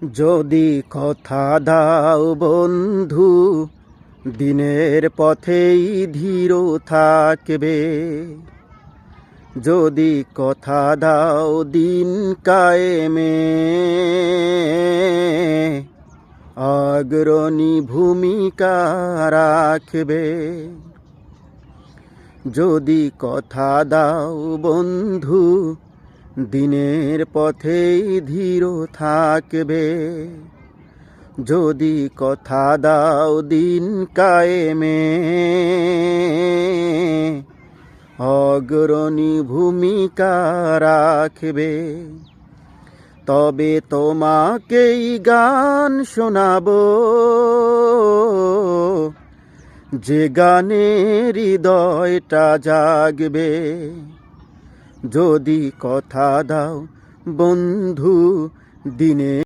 যদি কথা দাও বন্ধু, দিনের পথেই ধীর থাকবে। যদি কথা দাও দিন কায়েমে, অগ্রণী ভূমিকা রাখবে। যদি কথা দাও বন্ধু, দিনের পথেই ধীর থাকবে। যদি কথা দাও দিন কায়েমে, অগ্রণী ভূমিকা রাখবে। তবে তোমাকেই গান শোনাবো, যে গানে হৃদয়টা জাগবে। যদি কথা দাও বন্ধু, দিনে